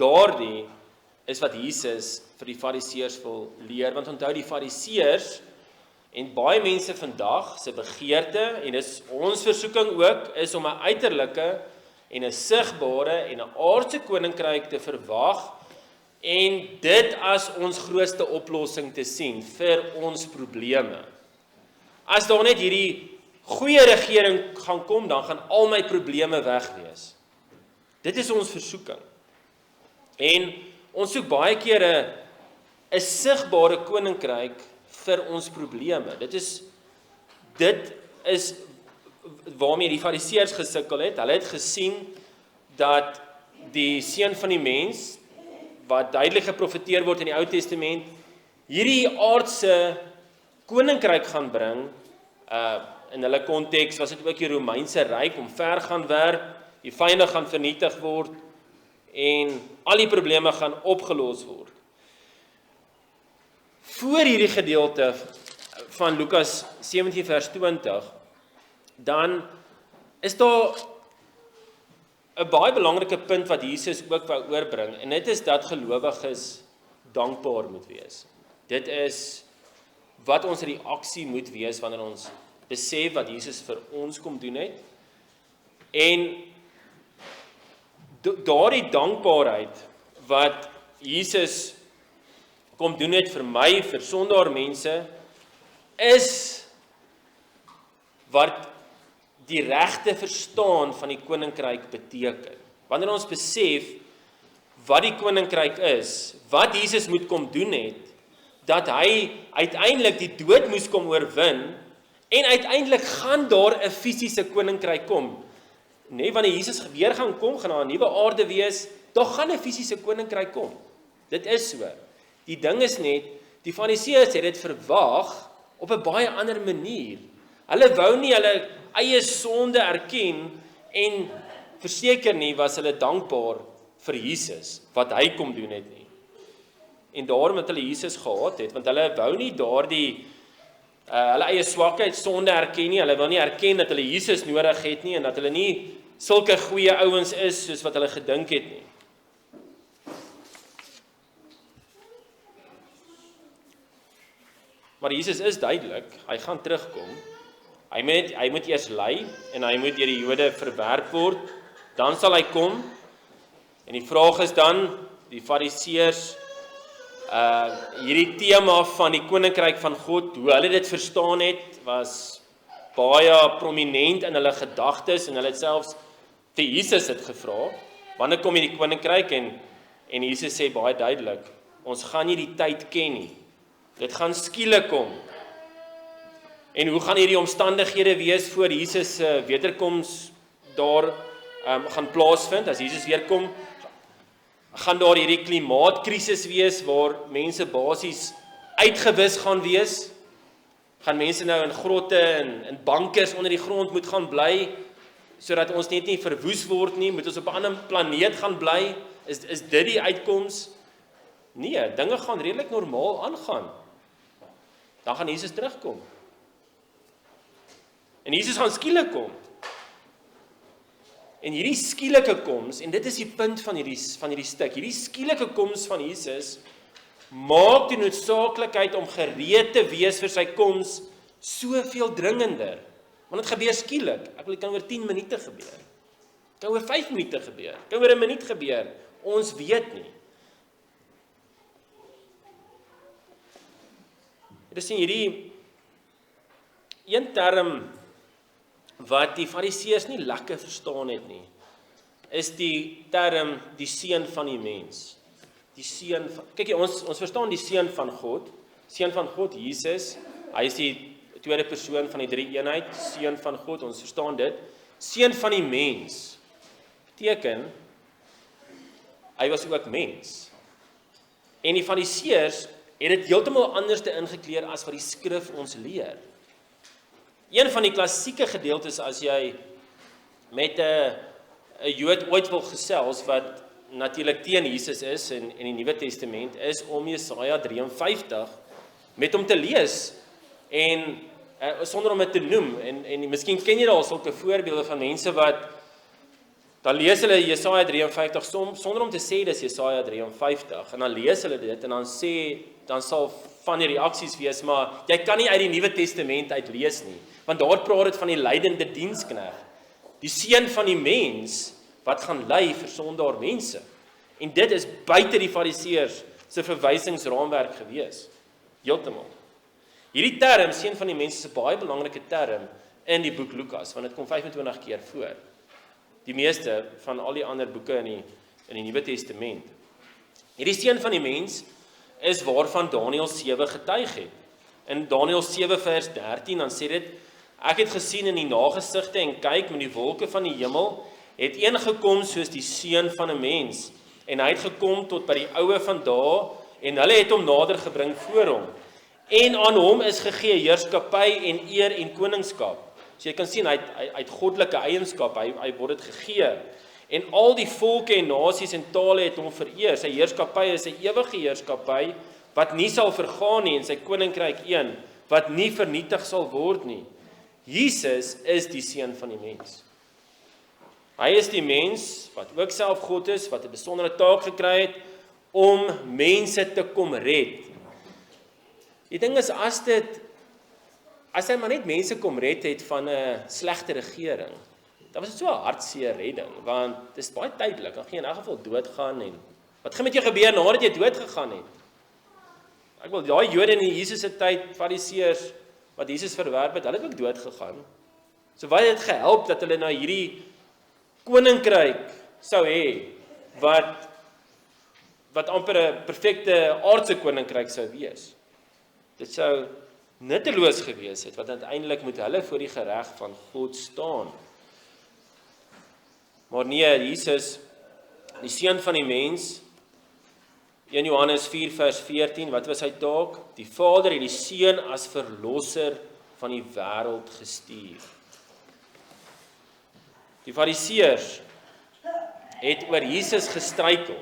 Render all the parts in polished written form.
daardie is wat Jesus vir die fariseërs wil leer, want onthou die fariseërs en baie mense vandag se begeerte, en dis ons versoeking ook, is om 'n uiterlike en 'n sigbare en 'n aardse koninkryk te verwag, en dit as ons grootste oplossing te sien vir ons probleme. As daar net hierdie goeie regering gaan kom, dan gaan al my probleme weg wees. Dit is ons versoeking. En ons soek baie keer 'n sigbare koninkryk vir ons probleme. Dit is waarmee die fariseërs gesukkel het. Hulle het gesien dat die seun van die mens, wat duidelik geprofeteer word in die Ou Testament, hierdie aardse koninkryk gaan bring. In hulle konteks was dit ook die Romeinse ryk omver gaan werp, die vyande gaan vernietig word en al die probleme gaan opgelos word. Voor hierdie gedeelte van Lukas 17 vers 20, dan is daar 'n baie belangrike punt wat Jesus ook wou oorbring, en dit is dat gelowiges dankbaar moet wees. Dit is wat ons reaksie moet wees wanneer ons besef wat Jesus vir ons kom doen het, en daardie dankbaarheid wat Jesus kom doen het vir my, vir sondaar mense, is wat die regte verstaan van die koninkryk beteken. Wanneer ons besef wat die koninkryk is, wat Jesus moet kom doen het, dat hy uiteindelik die dood moes kom oorwin, en uiteindelik gaan daar 'n fisiese koninkryk kom. Nee, wanneer Jesus weer gaan kom, gaan daar 'n nuwe aarde wees, daar gaan 'n fisiese koninkryk kom. Dit is so. Die ding is net, die fariseërs het dit verwag op 'n baie ander manier. Hulle wou nie hulle eie sonde erken, en verseker nie was hulle dankbaar vir Jesus, wat hy kom doen het nie. En daarom het hulle Jesus gehaat het, want hulle wou nie daardie hulle eie swakheid, sonde erken nie, hulle wil nie erken dat hulle Jesus nodig het nie, en dat hulle nie sulke goeie ouens is, soos wat hulle gedink het nie. Maar Jesus is duidelik, hy gaan terugkom. Hy moet eers ly, en hy moet deur die Jode verwerp word, dan sal hy kom, en die vraag is dan, die fariseërs, hierdie tema van die koninkryk van God, hoe hulle dit verstaan het, was baie prominent in hulle gedagtes, en hulle het selfs vir Jesus het gevra, wanneer kom hierdie koninkryk, en Jesus sê baie duidelik, ons gaan nie die tyd ken nie, dit gaan skielik kom. En hoe gaan hierdie omstandighede wees voor Jesus se wederkoms daar gaan plaasvind? As Jesus weer kom, gaan daar hierdie klimaatkrisis wees waar mense basies uitgewis gaan wees? Gaan mense nou in grotte en in bankers onder die grond moet gaan bly, sodat ons net nie verwoes word nie? Moet ons op 'n ander planeet gaan bly? Is dit die uitkoms? Nee, dinge gaan redelik normaal aangaan. Dan gaan Jesus terugkom. En Jesus gaan skielik kom. En hierdie skielike koms, en dit is die punt van hierdie stuk, hierdie skielike koms van Jesus maak die noodsaaklikheid om gereed te wees vir sy koms soveel dringender. Want dit gebeur skielik. Ek wil dit kan oor 10 minute gebeur. Dit kan oor 5 minute gebeur. Dit kan oor 'n minuut gebeur. Ons weet nie. Dit is hierdie een term wat die fariseërs nie lekker verstaan het nie, is die term die seun van die mens. Die seun van, kyk, ons verstaan die seun van God, Jesus, hy is die tweede persoon van die drie eenheid, seun van God, ons verstaan dit. Seun van die mens beteken hy was ook mens. En die fariseërs het dit heeltemal anders te ingekleer as wat die skrif ons leer. Een van die klassieke gedeeltes as jy met 'n Jood ooit wil gesels wat natuurlik teen Jesus is in die Nuwe Testament, is om Jesaja 53 met hom te lees en sonder om dit te noem, en miskien ken jy daar sulke voorbeelde van mense wat Dan lees hulle Jesaja 53 sonder om te sê dis Jesaja 53 en dan lees hulle dit en dan sal van die reaksies wees, maar jy kan nie uit die Nuwe Testament uit lees nie, want daar praat dit van die lydende dienskneg, die seun van die mens wat gaan ly vir sondaar mense. En dit is buite die Fariseërs se verwysingsraamwerk gewees. Heeltemal. Hierdie term, seun van die mens, is 'n baie belangrike term in die boek Lukas, want dit kom 25 keer voor. Die meeste van al die ander boeke in die Nuwe Testament. Hierdie seun van die mens is waarvan Daniël 7 getuig het. In Daniël 7 vers 13 dan sê dit: Ek het gesien in die nagesigte en kyk met die wolke van die hemel, het een gekom soos die seun van 'n mens, en hy het gekom tot by die oue van dae, en hulle het hom nader gebring voor hom. En aan hom is gegee heerskappy en eer en koningskap. So jy kan sien, hy het goddelike eienskap, hy word dit gegee. En al die volke en nasies en tale het hom vereer. Sy heerskappy is 'n ewige heerskappy, wat nie sal vergaan nie, en sy koninkryk een, wat nie vernietig sal word nie. Jesus is die seun van die mens. Hy is die mens, wat ook self God is, wat 'n besondere taak gekry het, om mense te kom red. Die ding is, as hy maar net mense kom red het van 'n slegte regering, dan was dit so 'n hartseer redding, want dit is baie tydelik, dan gaan jy in elk geval doodgaan, en wat gaan met jou gebeur nadat jy dood gegaan het? Ek wil, daai Jode in Jesus se tyd, Fariseërs, wat Jesus verwerp het, hulle het ook dood gegaan. So wat het gehelp dat hulle na hierdie koninkryk sou hê, wat amper 'n perfekte aardse koninkryk sou wees? Dit sou nutteloos gewees het, want uiteindelik moet hulle voor die gereg van God staan. Maar nee, Jesus, die seun van die mens, 1 Johannes 4 vers 14, wat was sy taak? Die Vader het die seun as verlosser van die wêreld gestuur. Die Fariseërs het oor Jesus gestruikel.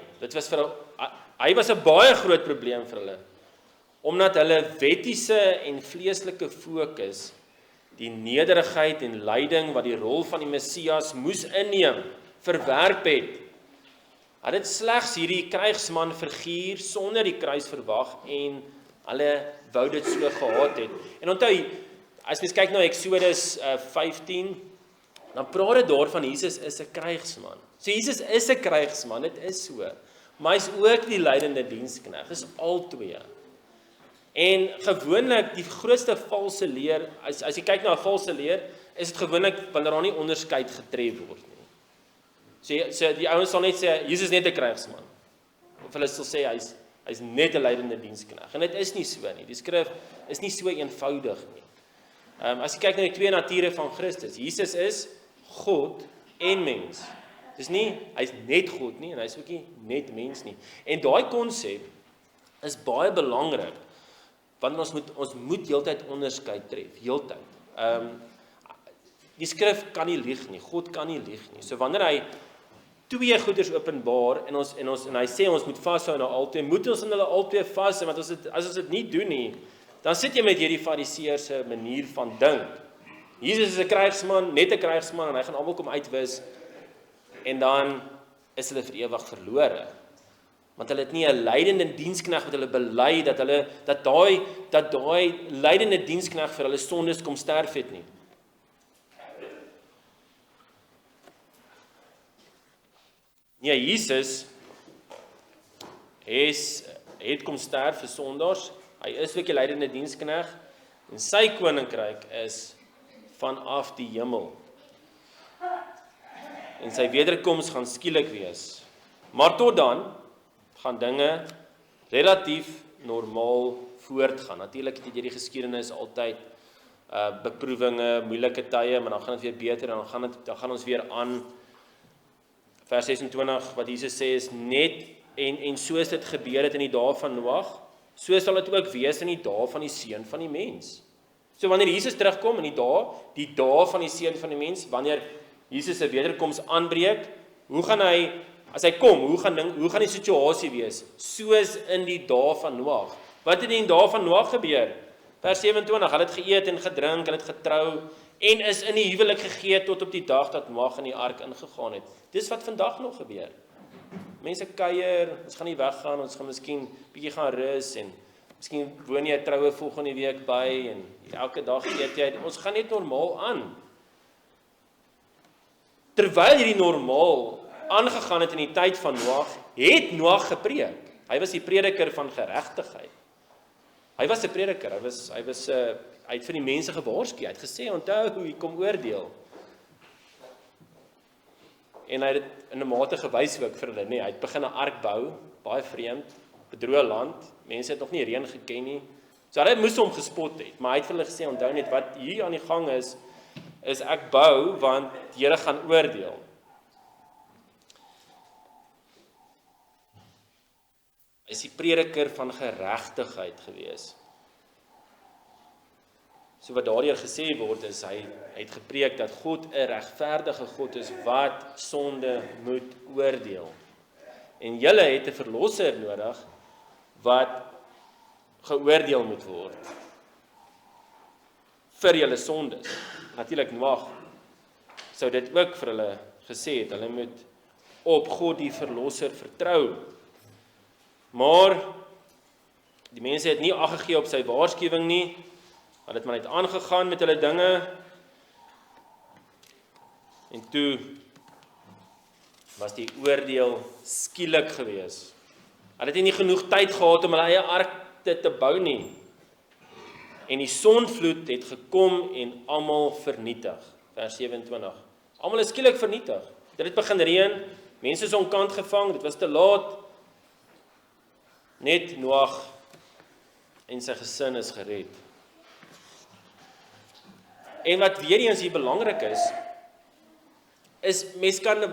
Hy was 'n baie groot probleem vir hulle, omdat hulle wettiese en vleeslike fokus die nederigheid en lyding wat die rol van die Messias moes inneem, verwerp het. Hulle het slegs hierdie krygsman figuur sonder die kruis verwag en hulle wou dit so gehad het. En onthou, as mens kyk na Exodus 15, dan praat dit daarvan Jesus is 'n krygsman. So Jesus is 'n krygsman, dit is so. Maar hy's ook die lydende dienskneg, dis albei. En gewoonlik die grootste valse leer, as jy kyk na 'n valse leer, is dit gewoonlik wanneer daar nie onderskeid getref word nie. So die ouens sal net sê Jesus is net 'n krygsman. Of hulle sal sê hy's net 'n lydende dienskneg. En dit is nie so nie. Die skrif is nie so eenvoudig nie. As jy kyk na die twee nature van Christus, Jesus is God en mens. Dis nie hy's net God nie en hy's ook nie net mens nie. En daai konsep is baie belangrik. Want ons moet heeltyd onderskeid tref, heeltyd. Die skrif kan nie lieg nie, God kan nie lieg nie. So wanneer hy twee goeders openbaar en hy sê ons moet vashou na albei, moet ons in hulle albei vashou, want as ons dit nie doen nie, dan sit jy met hierdie Fariseërs se manier van dink. Jesus is 'n krygsman, net 'n krygsman, en hy gaan almal kom uitwis, en dan is hulle vir ewig verlore. Want hulle het nie 'n lydende dienskneg wat hulle bely dat daai lydende dienskneg vir hulle sondes kom sterf het nie. Ja, Jesus het kom sterf vir sondaars. Hy is ook die lydende dienskneg en sy koninkryk is vanaf die hemel. En sy wederkoms gaan skielik wees. Maar tot dan gaan dinge relatief normaal voortgaan. Natuurlik het hierdie geskiedenis altyd beproewinge, moeilike tye, maar dan gaan dit weer beter en dan gaan ons weer aan. Vers 26 wat Jesus sê is net en soos dit gebeur het in die dae van Noag, so sal dit ook wees in die dae van die seun van die mens. So wanneer Jesus terugkom in die dae van die seun van die mens, wanneer Jesus se wederkoms aanbreek, hoe gaan hy, as hy kom, hoe gaan die situasie wees? Soos in die dae van Noag. Wat het in die dae van Noag gebeur? Vers 27, hulle het geëet en gedrink, hulle het getrou, en is in die huwelik gegee tot op die dag dat Noag in die ark ingegaan het. Dis wat vandag nog gebeur. Mense kuier, ons gaan nie weggaan, ons gaan miskien bietjie gaan rus en miskien woon jy 'n troue volgende week by en elke dag eet jy, ons gaan net normaal aan. Terwyl hierdie normaal aangegaan het in die tyd van Noag, het Noag gepreek. Hy was die prediker van geregtigheid. Hy was 'n prediker, hy het vir die mense gewaarsku, hy het gesê, onthou, hier kom oordeel. En hy het dit in 'n mate gewys ook vir hulle, nee, hy het begin 'n ark bou, baie vreemd, bedroë land, mense het nog nie reën geken nie, so hulle moes hom gespot het, maar hy het vir hulle gesê, onthou net, wat hier aan die gang is ek bou, want die Here gaan oordeel. Hy is die prediker van geregtigheid gewees. So wat daardeur gesê word is, hy het gepreek dat God 'n regverdige God is wat sonde moet oordeel. En julle het 'n verlosser nodig wat geoordeel moet word vir julle sondes. Natuurlik Noag sou dit ook vir hulle gesê het, hulle moet op God die verlosser vertrou. Maar die mense het nie ag gegee op sy waarskuwing nie, hulle het maar net aangegaan met hulle dinge, en toe was die oordeel skielik gewees. Hulle het nie genoeg tyd gehad om hulle eie ark te bou nie, en die sonvloed het gekom en almal vernietig, vers 27, almal is skielik vernietig, dit het begin reën, mense is onkant gevang, dit was te laat, net Noag en sy gesin is gered. En wat weer eens hier belangrik is mense kan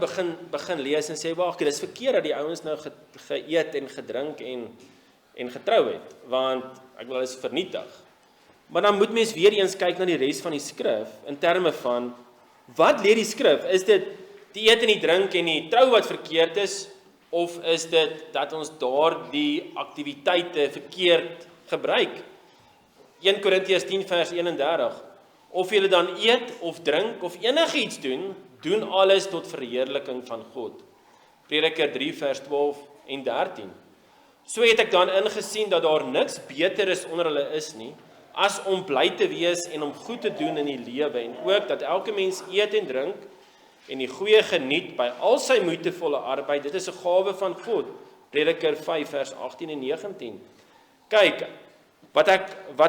begin lees en sê, wag, dis verkeerd dat die ouens nou geëet en gedrink en getrou het, want ek wil is vernietig. Maar dan moet mens weer eens kyk na die res van die skrif, in terme van, wat leer die skrif? Is dit die eet en die drink en die trou wat verkeerd is, of is dit dat ons daardie aktiwiteite verkeerd gebruik? 1 Korintiërs 10 vers 31, of julle dan eet of drink of enigiets doen alles tot verheerliking van God. Prediker 3 vers 12 en 13. So het ek dan ingesien dat daar niks beter is onder hulle is nie, as om bly te wees en om goed te doen in die lewe, en ook dat elke mens eet en drink, en die goeie geniet by al sy moeitevolle arbeid, dit is 'n gawe van God. Prediker 5 vers 18 en 19. Kyk, wat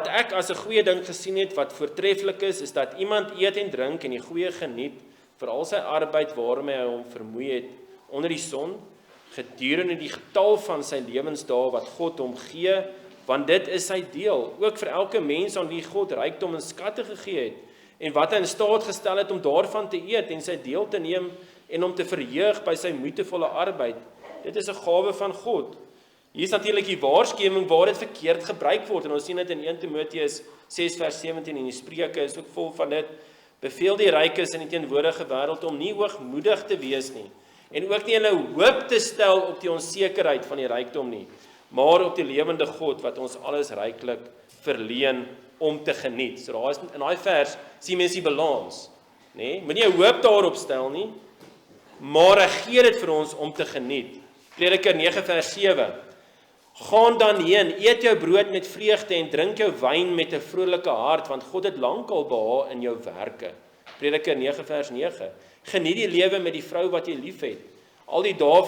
ek as 'n goeie ding gesien het, wat voortreffelik is dat iemand eet en drink en die goeie geniet vir al sy arbeid waarmee hy hom vermoei het onder die son, gedurende die getal van sy lewensdae wat God hom gee, want dit is sy deel, ook vir elke mens aan wie God rykdom en skatte gegee het, en wat hy in staat gestel het om daarvan te eet en sy deel te neem en om te verheug by sy moeitevolle arbeid. Dit is 'n gawe van God. Hier is natuurlik die waarskuwing waar dit verkeerd gebruik word, en ons sien dit in 1 Timoteus 6 vers 17, en die Spreuke is ook vol van dit. Beveel die rykes in die teenwoordige wêreld om nie hoogmoedig te wees nie, en ook nie hulle hoop te stel op die onsekerheid van die rykdom nie, maar op die lewende God wat ons alles ryklik verleen om te geniet. So daar is in daai vers sien mense die balans, nê? Moenie 'n hoop daarop stel nie, maar hy gee dit vir ons om te geniet. Prediker 9 vers 7. Gaan dan heen, eet jou brood met vreugde en drink jou wyn met 'n vrolike hart, want God het lankal behaag in jou werke. Prediker 9 vers 9. Geniet die lewe met die vrou wat jy liefhet. Al die dae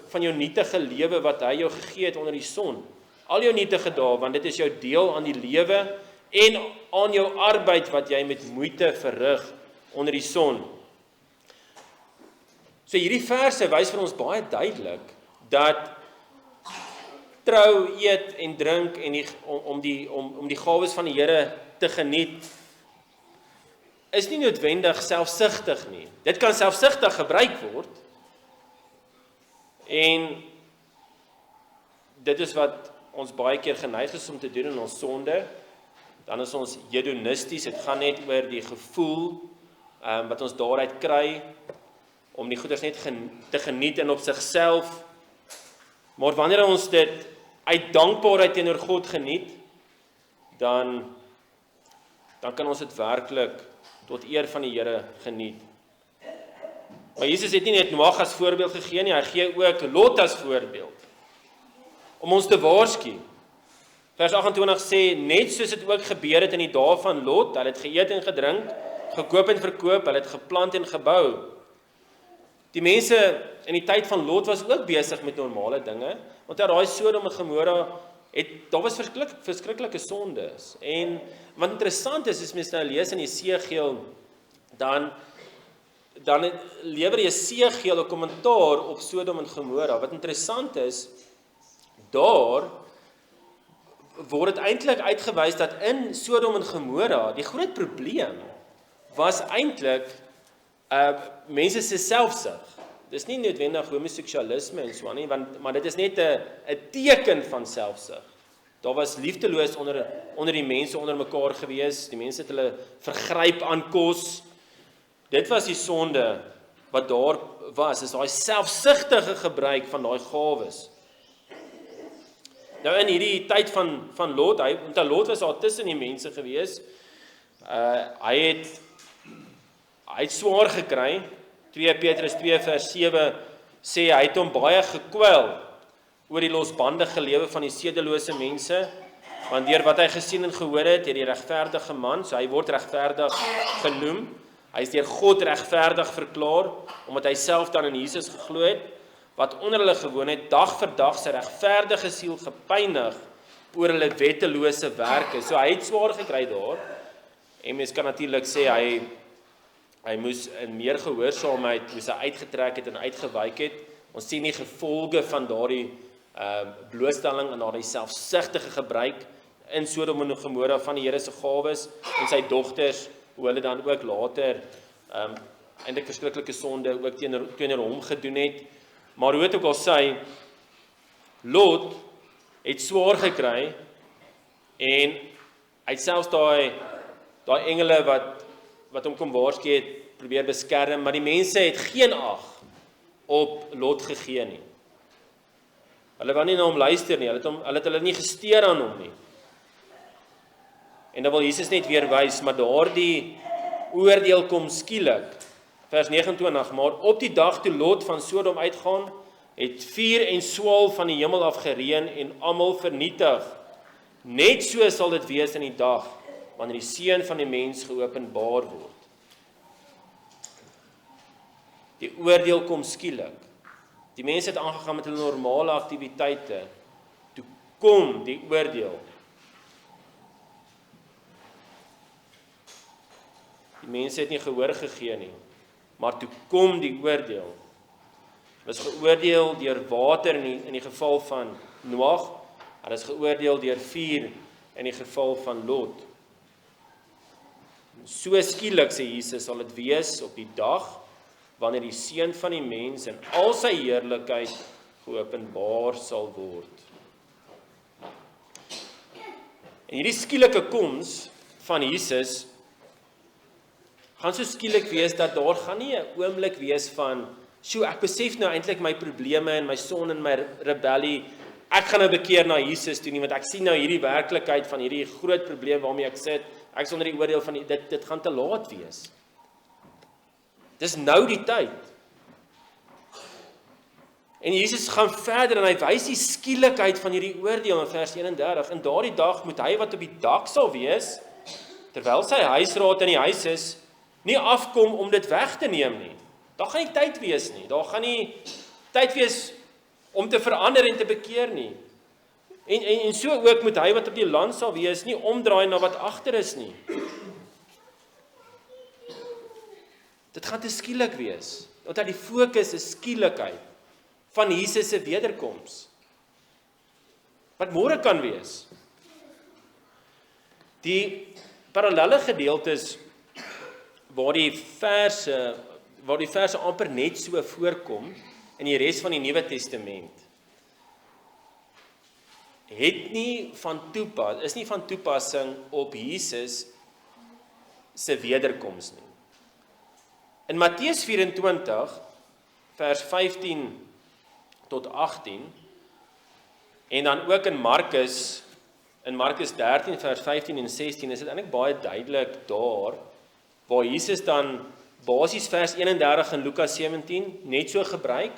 van jou nietige lewe wat hy jou gegee het onder die son. Al jou nietige dae, want dit is jou deel aan die lewe en aan jou arbeid wat jy met moeite verrig onder die son. So hierdie verse wys vir ons baie duidelik dat trou, eet en drink en om die gawes van die Here te geniet is nie noodwendig selfsugtig nie. Dit kan selfsugtig gebruik word, en dit is wat ons baie keer geneig is om te doen in ons sonde. Dan is ons hedonisties, dit gaan net oor die gevoel wat ons daaruit kry om die goeders net te geniet en op sigself. Maar wanneer ons dit uit dankbaarheid teenoor God geniet, dan kan ons dit werklik tot eer van die Here geniet. Maar Jesus het nie net Noag as voorbeeld gegee nie, hy gee ook Lot as voorbeeld, om ons te waarsku. Vers 28 sê, net soos dit ook gebeur het in die dae van Lot, hulle het geëet en gedrink, gekoop en verkoop, hulle het geplant en gebou. Die mense in die tyd van Lot was ook besig met normale dinge, want daai Sodom en Gomorra, daar was verskriklike sondes. En wat interessant is, as mens nou lees in Jesegiel, dan lewer Jesegiel 'n kommentaar op Sodom en Gomorra. Wat interessant is, daar word dit eintlik uitgewys dat in Sodom en Gomorra die groot probleem was eintlik mense se selfsug. Dis nie noodwendig homoseksualisme en so nie, maar dit is net 'n teken van selfsug. Daar was liefdeloos onder die mense onder mekaar gewees, die mense het hulle vergryp aan kos. Dit was die sonde wat daar was, is daai selfsugtige gebruik van daai gawes. Nou in hierdie tyd van Lot, want Lot was daar tussen die mense gewees, hy het swaar gekry. 2 Petrus 2 vers 7 sê, hy het hom baie gekwel oor die losbandige lewe van die sedelose mense, want deur wat hy gesien en gehoor het, die regverdige man, so hy word regverdig genoem, hy is deur God regverdig verklaar, omdat hy self dan in Jesus geglo het, wat onder hulle gewoon het, dag vir dag sy regverdige siel gepynig oor hulle wettelose werke. So hy het swaar gekry daar, en mens kan natuurlik sê, hy moes in meer gehoorsaamheid, moes hy uitgetrek het en uitgewyk het. Ons sien die gevolge van daardie blootstelling en daardie selfsugtige gebruik in Sodom en Gomorra van die Here se gawes en sy dogters, hoe hulle dan ook later eintlik verskriklike sonde ook teenoor hom gedoen het. Maar hoe het ook al sy, Lot het swaar gekry en hy het selfs daai engele wat hom kom waarsku het, probeer beskerm, maar die mense het geen ag op Lot gegee nie. Hulle wou nie na hom luister nie, hulle het hulle nie gesteer aan hom nie. En dan wil Jesus net weer wys, maar daardie oordeel kom skielik. Vers 29, maar op die dag toe Lot van Sodom uitgaan, het vuur en swaal van die hemel af gereën en almal vernietig. Net so sal dit wees in die dag, wanneer die seun van die mens geopenbaar word. Die oordeel kom skielik. Die mense het aangegaan met hulle normale aktiwiteite. Toe kom die oordeel. Die mense het nie gehoor gegee nie, maar toe kom die oordeel. Hulle is geoordeel deur water in die geval van Noag, hulle is geoordeel deur vuur in die geval van Lot. So skielik, sê Jesus, sal dit wees op die dag wanneer die seun van die mens in al sy heerlikheid geopenbaar sal word. En hierdie skielike koms van Jesus gaan so skielik wees dat daar gaan nie 'n oomblik wees van, ek besef nou eintlik my probleme en my sonde en my rebellie, ek gaan nou bekeer na Jesus toe nie, want ek sien nou hierdie werklikheid van hierdie groot probleem waarmee ek sit, ek is onder die oordeel van dit gaan te laat wees. Dis nou die tyd. En Jesus gaan verder en hy wys die skielikheid van hierdie oordeel in vers 31. In daardie dag moet hy wat op die dak sal wees, terwyl sy huisraad in die huis is, nie afkom om dit weg te neem nie. Daar gaan nie tyd wees nie. Daar gaan nie tyd wees om te verander en te bekeer nie. En so ook moet hy wat op die land sal wees, nie omdraai na wat agter is nie. Dit gaan te skielik wees. Want die fokus is skielikheid van Jesus se wederkoms. Wat môre kan wees. Die parallelle gedeeltes waar die verse amper net so voorkom in die res van die Nuwe Testament, is nie van toepassing op Jesus se wederkoms nie. In Matteus 24 vers 15 tot 18 en dan ook in Markus 13 vers 15 en 16 is dit eintlik baie duidelik daar waar Jesus dan basies vers 31 in Lukas 17 net so gebruik,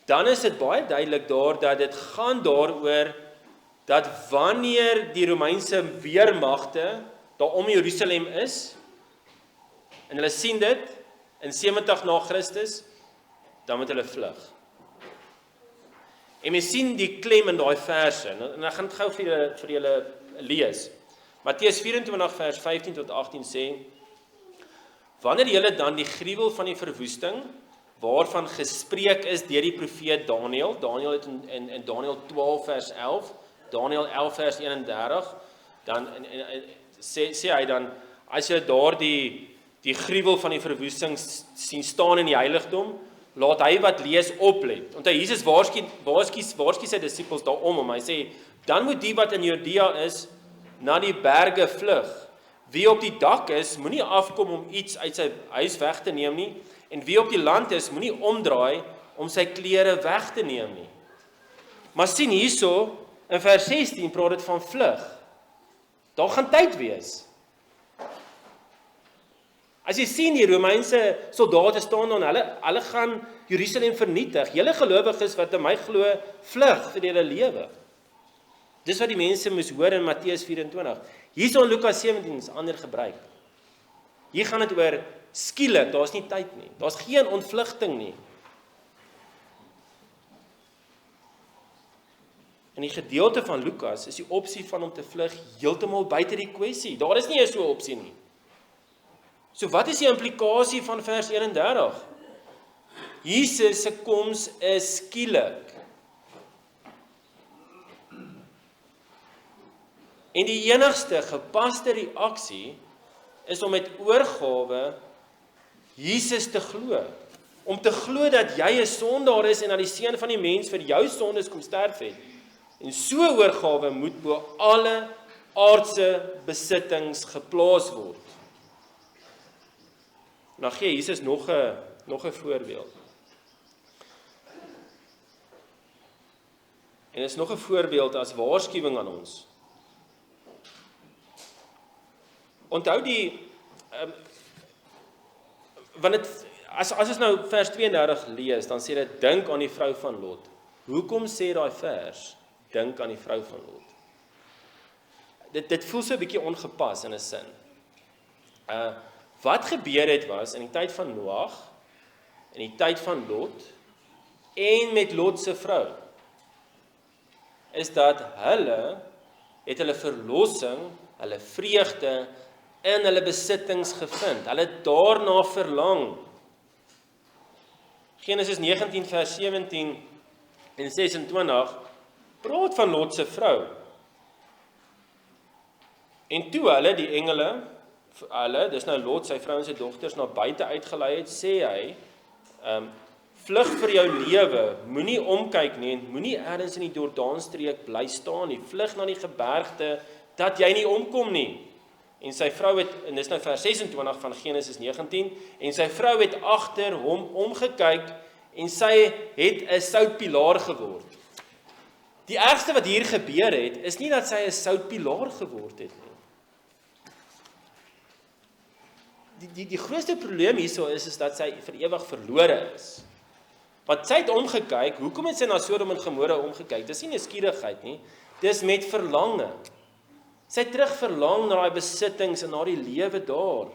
dan is dit baie duidelik daar dat dit gaan daaroor dat wanneer die Romeinse weermagte daar om Jerusalem is, en hulle sien dit in 70 na Christus, dan moet hulle vlug. En mens sien die klem in daai verse, en ek gaan dit gou vir julle lees. Matteus 24 vers 15 tot 18 sê, wanneer julle dan die gruwel van die verwoesting, waarvan gespreek is deur die profeet Daniël, Daniël het in Daniël 12 vers 11, Daniël 11 vers 31, dan sê hy dan, as jy daar die gruwel van die verwoesting sien staan in die heiligdom, laat hy wat lees oplet. Want Jesus waarsku sy disippels daarom, hy sê, dan moet die wat in Judea is, na die berge vlug. Wie op die dak is, moenie afkom om iets uit sy huis weg te neem nie, en wie op die land is, moenie omdraai om sy klere weg te neem nie. Maar sien hierso, in vers 16 praat dit van vlug. Daar gaan tyd wees. As jy sien die Romeinse soldate staan dan, hulle gaan Jerusalem vernietig. Julle gelowiges wat in my glo, vlug vir julle lewe. Dis wat die mense moes hoor in Matteus 24. Hierso in Lukas 17 is ander gebruik. Hier gaan dit oor skielik, daar's nie tyd nie. Daar's geen ontvlugting nie. In die gedeelte van Lukas is die opsie van om te vlug heeltemal buite die kwessie. Daar is nie eens so 'n opsie nie. So wat is die implikasie van vers 31? Jesus se koms is skielik. En die enigste gepaste reaksie is om met oorgawe Jesus te glo. Om te glo dat jy 'n sondaar is en dat die seun van die mens vir jou sondes kom sterf het. En so oorgawe moet bo alle aardse besittings geplaas word. Nou gee Jesus nog 'n voorbeeld. En dit is nog 'n voorbeeld as waarskuwing aan ons. Onthou as ons nou vers 32 lees, dan sê dit, dink aan die vrou van Lot. Hoekom sê daai vers, dink aan die vrou van Lot? Dit voel so 'n bietjie ongepas in 'n sin. Wat gebeur het was, in die tyd van Noag, in die tyd van Lot, en met Lot se vrou, is dat hulle het hulle verlossing, hulle vreugde, in hulle besittings gevind. Hulle het daarna verlang. Genesis 19 vers 17 en 26 praat van Lot se vrou. En toe hulle, die engele, dis nou Lot, sy vrou en sy dogters, na buite uitgelei het, sê hy, vlug vir jou lewe, moenie omkyk nie, en moenie ergens in die Jordaanstreek bly staan nie, vlug na die gebergte, dat jy nie omkom nie. En sy vrou het, en dis nou vers 26 van Genesis 19, en sy vrou het agter hom omgekyk, en sy het 'n soutpilaar geword. Die ergste wat hier gebeur het, is nie dat sy 'n soutpilaar geword het nie. Die grootste probleem hierso is dat sy vir ewig verlore is. Want sy het omgekyk, hoekom het sy na Sodom en Gomorra omgekyk? Dis nie nuuskierigheid nie, dis met verlange. Sy het terug verlang na daai besittings en na die lewe daar.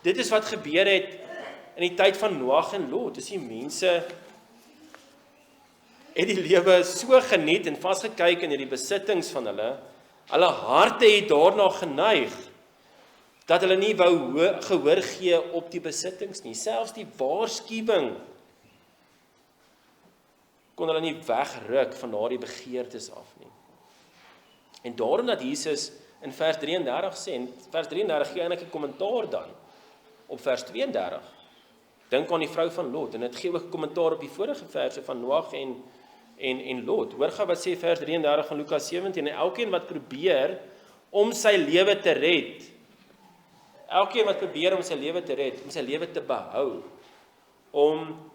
Dit is wat gebeur het in die tyd van Noag en Lot. Dis die mense het die lewe so geniet en vasgekyk in die besittings van hulle harte het daarna geneig, dat hulle nie wou gehoor gee op die besittings nie. Selfs die waarskuwing kon hulle nie wegruk van daardie begeertes af nie. En daarom dat Jesus in vers 33 sê, en vers 33 gee eintlik 'n kommentaar dan op vers 32. Dink aan die vrou van Lot, en dit gee ook 'n kommentaar op die vorige verse van Noag en Lot. Hoor gou wat sê vers 33 van Lukas 17, en elkeen wat probeer om sy lewe te red, om sy lewe te behou, om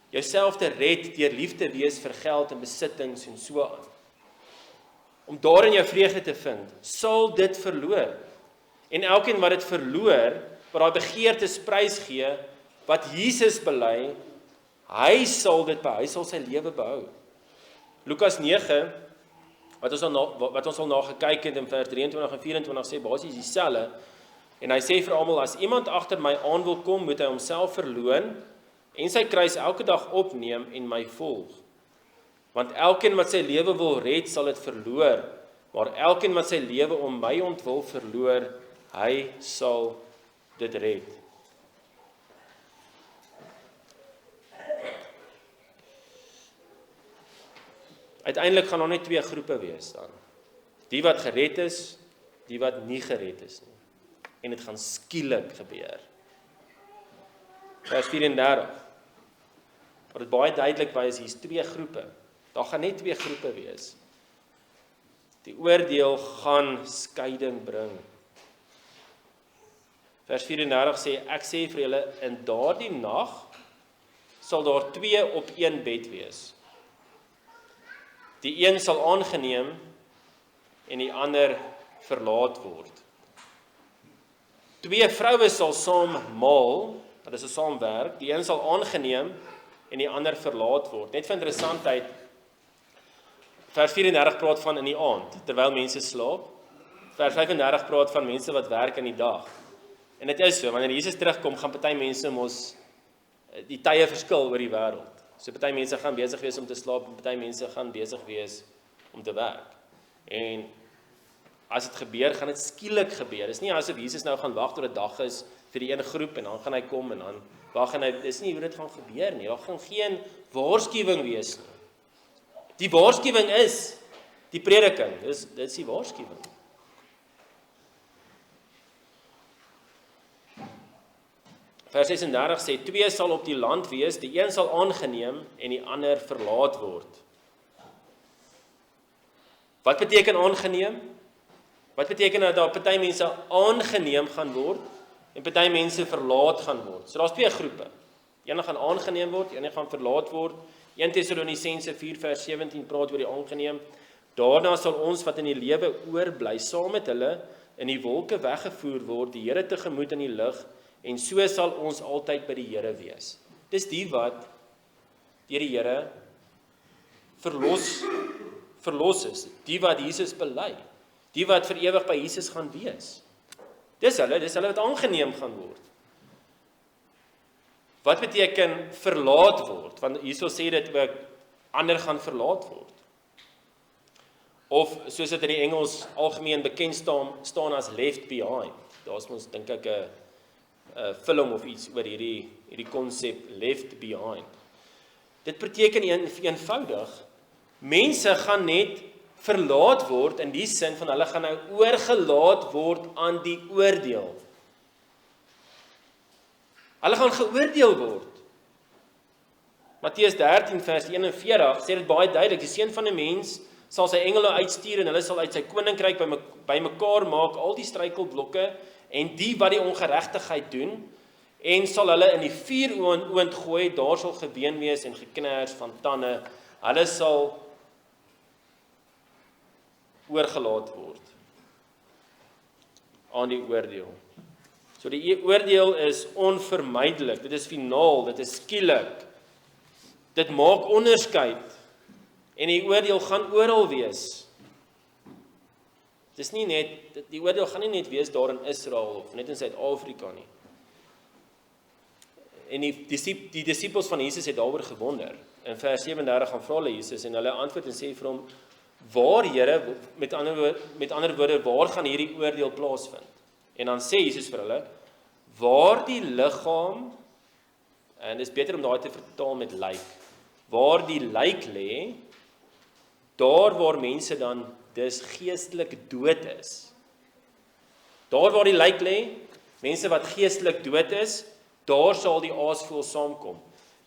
jouself te red deur lief te wees vir geld en besittings en so aan, om daarin jou vreugde te vind, sal dit verloor. En elkeen wat dit verloor, wat daai begeertes prysgee, wat Jesus bely, hy sal dit behou, hy sal sy lewe behou. Lukas 9, wat ons al na gekyk het in vers 23 en 24 sê basies dieselfde, en hy sê vir almal, as iemand agter my aan wil kom, moet hy homself verloon, en sy kruis elke dag opneem en my volg. Want elkeen wat sy lewe wil red, sal dit verloor, maar elkeen wat sy lewe om my ontwil verloor, hy sal dit red. Uiteindelik gaan daar net twee groepe wees dan. Die wat gered is, die wat nie gered is nie. En dit gaan skielik gebeur. Vers 34. Wat dit baie duidelik wys, hier's twee groepe. Daar gaan net twee groepe wees. Die oordeel gaan skeiding bring. Vers 34 sê, ek sê vir julle, in daardie nag sal daar twee op een bed wees. Die een sal aangeneem en die ander verlaat word. Twee vroue sal saam maal, dit is 'n saamwerk, die een sal aangeneem en die ander verlaat word. Net vir interessantheid, vers 34 praat van in die aand, terwyl mense slaap. Vers 35 praat van mense wat werk in die dag. En dit is so, wanneer Jesus terugkom, gaan party mense mos die tye verskil oor die wêreld. So party mense gaan besig wees om te slaap, en party mense gaan besig wees om te werk. En as dit gebeur, gaan dit skielik gebeur. Dit is nie asof Jesus nou gaan wag tot 'n dag is vir die een groep en dan gaan hy kom en dan wag en hy, dis nie hoe dit gaan gebeur nie. Daar gaan geen waarskuwing wees nie. Die waarskuwing is die prediking. Dit is die waarskuwing. Vers 36 sê, twee sal op die land wees, die een sal aangeneem en die ander verlaat word. Wat beteken aangeneem? Wat beteken dat daar party mense aangeneem gaan word en party mense verlaat gaan word? So daar's twee groepe. Een gaan aangeneem word, een gaan verlaat word. 1 Tessalonisense 4 vers 17 praat oor die aangeneem. Daarna sal ons wat in die lewe oorbly saam met hulle in die wolke weggevoer word, die Here tegemoet in die lug, en so sal ons altyd by die Here wees. Dis die wat deur die Here verlos is, die wat Jesus bely, die wat vir ewig by Jesus gaan wees. Dis hulle wat aangeneem gaan word. Wat beteken verlaat word? Want hierso sê dit ook, ander gaan verlaat word. Of soos dit in die Engels algemeen bekend staan as left behind. Daar's mos dink ek 'n film of iets oor hierdie konsep left behind. Dit beteken eenvoudig, mense gaan net verlaat word in die sin van hulle gaan nou oorgelaat word aan die oordeel. Hulle gaan geoordeel word. Matteus 13 vers 41 sê dit baie duidelik, die seun van 'n mens sal sy engele uitstuur en hulle sal uit sy koninkryk bymekaar maak al die struikelblokke en die wat die ongeregtigheid doen en sal hulle in die vuuroond gooi, daar sal geween wees en geknars van tande. Hulle sal oorgelaat word aan die oordeel. So die oordeel is onvermydelik, dit is finaal, dit is skielik. Dit maak onderskeid en die oordeel gaan oral wees. Dis nie net, die oordeel gaan nie net wees daar in Israel of net in Suid-Afrika nie. En die disippels van Jesus het daaroor gewonder. In vers 37 gaan vra hulle Jesus en hulle antwoord en sê vir hom, waar Here, met ander woorde, waar gaan hierdie oordeel plaasvind? En dan sê Jesus vir hulle, waar die liggaam, en dit is beter om daai te vertaal met lijk, waar die lijk lê, daar waar mense dan dus geestelik dood is. Daar waar die lijk lê, mense wat geestelik dood is, daar sal die aasvoël saamkom.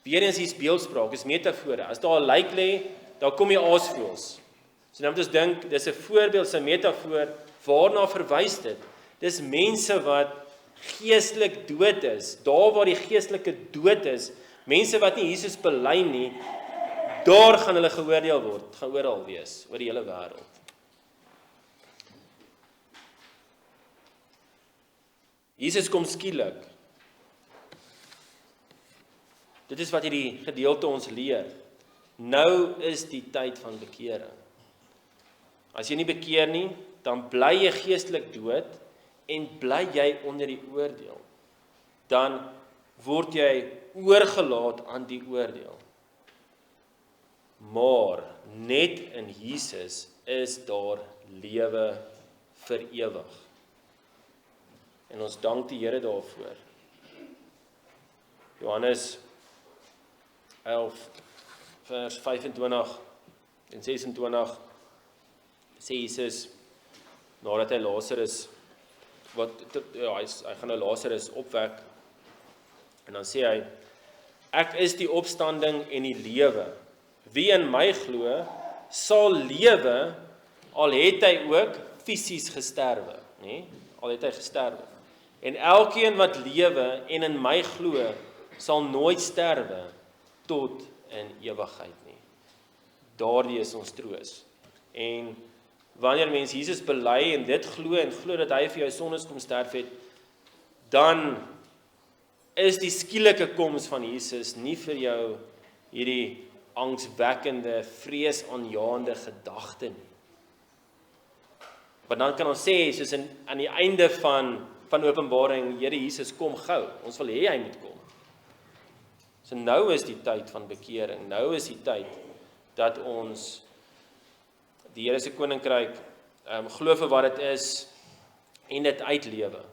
Weereens is beeldspraak, is metafore. As daar 'n lijk lê, daar kom die aasvoëls. So nou moet ons dink, dis 'n voorbeeld, 'n metafoor, waarna verwys dit? Dis mense wat geestelik dood is, daar waar die geestelike dood is, mense wat nie Jesus bely nie, daar gaan hulle geoordeel word, gaan oral wees, oor die hele wêreld. Jesus kom skielik. Dit is wat hierdie gedeelte ons leer. Nou is die tyd van bekering. As jy nie bekeer nie, dan bly jy geestelik dood en bly jy onder die oordeel. Dan word jy oorgelaat aan die oordeel. Maar net in Jesus is daar lewe vir ewig. En ons dank die Here daarvoor. Johannes 11 vers 25 en 26 sê Jesus, nadat hy Lazarus, hy gaan nou Lazarus opwek, en dan sê hy, ek is die opstanding en die lewe. Wie in my glo, sal lewe, al het hy ook fisies gesterwe. Nee? Al het hy gesterwe. En elkeen wat lewe en in my glo, sal nooit sterwe tot in ewigheid nie. Daardie is ons troos. En wanneer mens Jesus bely en dit glo en glo dat hy vir jou sondes kom sterf het, dan is die skielike koms van Jesus nie vir jou hierdie angswekkende, vreesaanjaende gedagte nie. Want dan kan ons sê, soos aan die einde van Openbaring, Here Jesus, kom gou, ons wil hê hy moet kom. So nou is die tyd van bekering, nou is die tyd dat ons die Here se koninkryk glo vir wat dit is en dit uitlewe.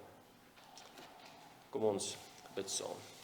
Kom ons bid saam.